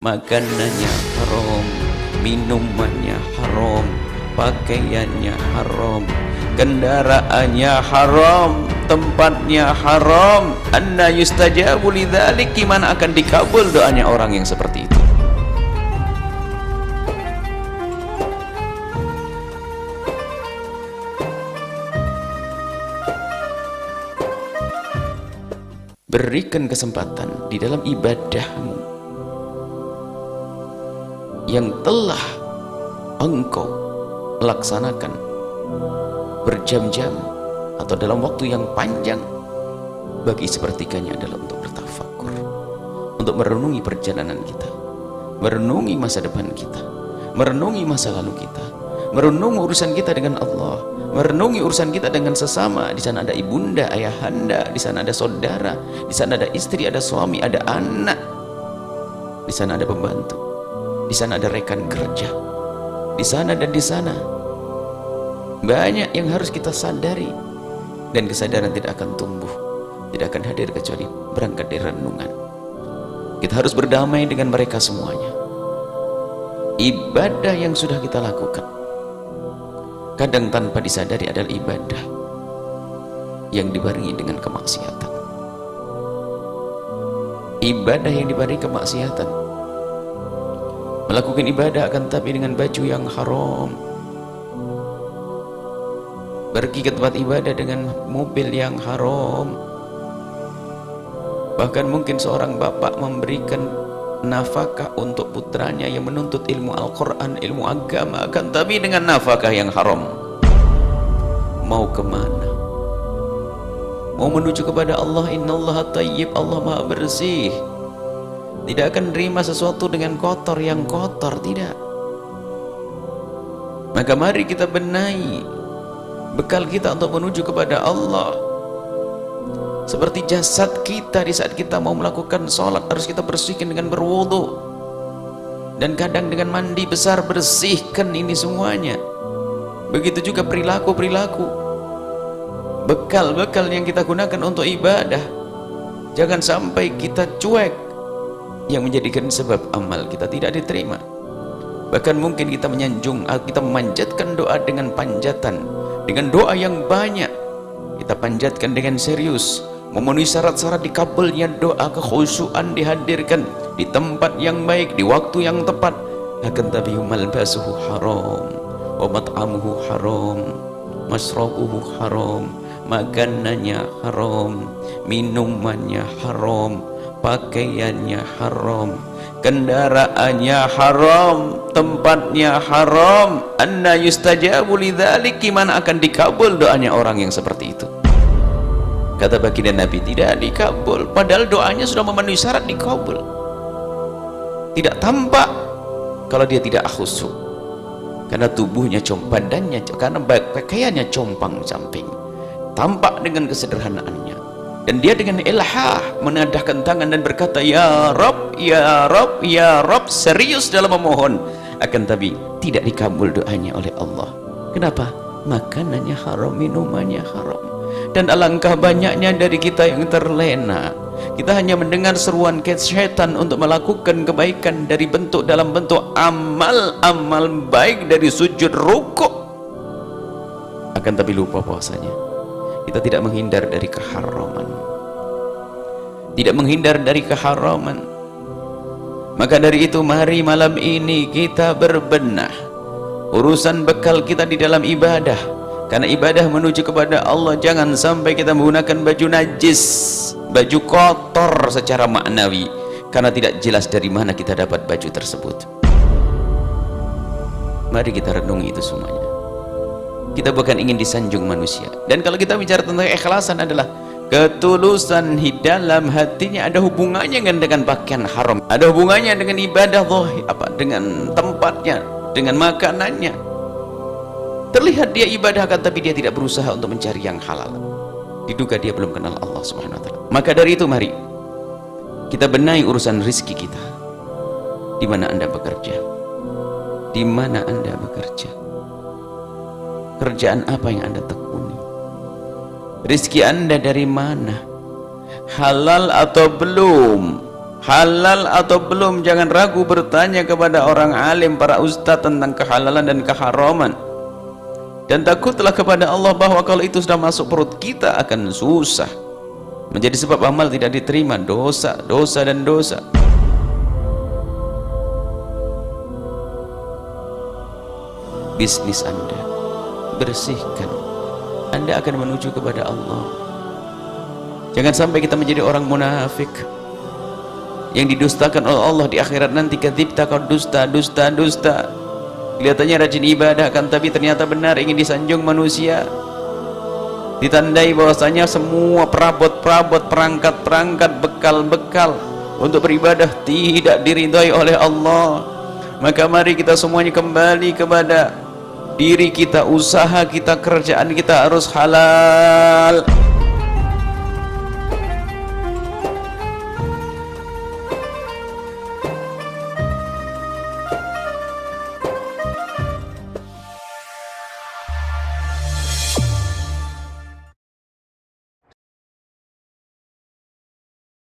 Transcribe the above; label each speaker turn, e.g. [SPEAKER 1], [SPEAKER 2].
[SPEAKER 1] makanannya haram, minumannya haram, pakaiannya haram, kendaraannya haram, tempatnya haram. Anna yustajabu lidzalik, gimana akan dikabul doanya orang yang seperti itu? Berikan kesempatan di dalam ibadahmu yang telah engkau laksanakan berjam-jam atau dalam waktu yang panjang, bagi sepertiganya adalah untuk bertafakur, untuk merenungi perjalanan kita, merenungi masa depan kita, merenungi masa lalu kita, merenungi urusan kita dengan Allah, merenungi urusan kita dengan sesama. Di sana ada ibunda, ayahanda, di sana ada saudara, di sana ada istri, ada suami, ada anak, di sana ada pembantu, di sana ada rekan kerja, di sana dan di sana. Banyak yang harus kita sadari, dan kesadaran tidak akan tumbuh, tidak akan hadir kecuali berangkat dari renungan. Kita harus berdamai dengan mereka semuanya. Ibadah yang sudah kita lakukan kadang tanpa disadari adalah ibadah yang dibarengi dengan kemaksiatan. Ibadah yang dibarengi kemaksiatan, melakukan ibadah akan tapi dengan baju yang haram, pergi ke tempat ibadah dengan mobil yang haram. Bahkan mungkin seorang bapak memberikan nafkah untuk putranya yang menuntut ilmu Al-Quran, ilmu agama, akan tapi dengan nafkah yang haram. Mau kemana? Mau menuju kepada Allah. Innallaha thayyib, Allah maha bersih, tidak akan terima sesuatu dengan kotor yang kotor, tidak. Maka mari kita benahi bekal kita untuk menuju kepada Allah. Seperti jasad kita, di saat kita mau melakukan sholat harus kita bersihkan dengan berwudu, dan kadang dengan mandi besar bersihkan ini semuanya. Begitu juga perilaku-perilaku, bekal-bekal yang kita gunakan untuk ibadah, jangan sampai kita cuek, yang menjadikan sebab amal kita tidak diterima. Bahkan mungkin kita menyanjung, kita memanjatkan doa dengan panjatan, dengan doa yang banyak, kita panjatkan dengan serius, memenuhi syarat-syarat dikabulnya doa, kekhusyuan dihadirkan di tempat yang baik, di waktu yang tepat. Akan tapi malbasuhu haram, wa mat'amuhu haram, masrabuhu haram, makanannya haram, minumannya haram, pakaiannya haram, kendaraannya haram, tempatnya haram. Anna yustajabu lidzalik, gimana akan dikabul doanya orang yang seperti itu? Kata baginda Nabi, tidak dikabul, padahal doanya sudah memenuhi syarat dikabul. Tidak tampak kalau dia tidak khusyuk, karena tubuhnya badannya, karena pakaiannya compang camping, tampak dengan kesederhanaannya, dan dia dengan ilhah menadahkan tangan dan berkata, ya Rabb, ya Rabb, ya Rabb, serius dalam memohon. Akan tapi tidak dikabul doanya oleh Allah. Kenapa? Makanannya haram, minumannya haram. Dan alangkah banyaknya dari kita yang terlena. Kita hanya mendengar seruan setan untuk melakukan kebaikan dari dalam bentuk amal-amal baik, dari sujud, rukuk. Akan tapi lupa bahwasanya kita tidak menghindar dari keharaman, tidak menghindar dari keharaman. Maka dari itu mari malam ini kita berbenah urusan bekal kita di dalam ibadah. Karena ibadah menuju kepada Allah, jangan sampai kita menggunakan baju najis, baju kotor secara maknawi, karena tidak jelas dari mana kita dapat baju tersebut. Mari kita renungi itu semuanya. Kita bukan ingin disanjung manusia. Dan kalau kita bicara tentang ikhlasan, adalah ketulusan di dalam hatinya, ada hubungannya dengan pakaian haram, ada hubungannya dengan ibadah zahir, dengan tempatnya, dengan makanannya. Terlihat dia ibadah akan tapi dia tidak berusaha untuk mencari yang halal, diduga dia belum kenal Allah Subhanahu wa ta'ala. Maka dari itu mari kita benahi urusan rizki kita. Di mana Anda bekerja? Di mana Anda bekerja? Kerjaan apa yang Anda tekuni? Rizki Anda dari mana? Halal atau belum? halal atau belum. Jangan ragu bertanya kepada orang alim, para ustadz, tentang kehalalan dan keharaman. Dan takutlah kepada Allah bahwa kalau itu sudah masuk perut kita akan susah, menjadi sebab amal tidak diterima, dosa, dosa dan dosa. Bisnis Anda bersihkan, Anda akan menuju kepada Allah. Jangan sampai kita menjadi orang munafik yang didustakan oleh Allah di akhirat nanti. Kadzibta, kau dusta, dusta, dusta. Kelihatannya rajin ibadah kan, tapi ternyata benar ingin disanjung manusia. Ditandai bahwasanya semua perabot-perabot, perangkat-perangkat, bekal-bekal untuk beribadah tidak diridhai oleh Allah. Maka mari kita semuanya kembali kepada diri kita, usaha kita, kerjaan kita harus halal.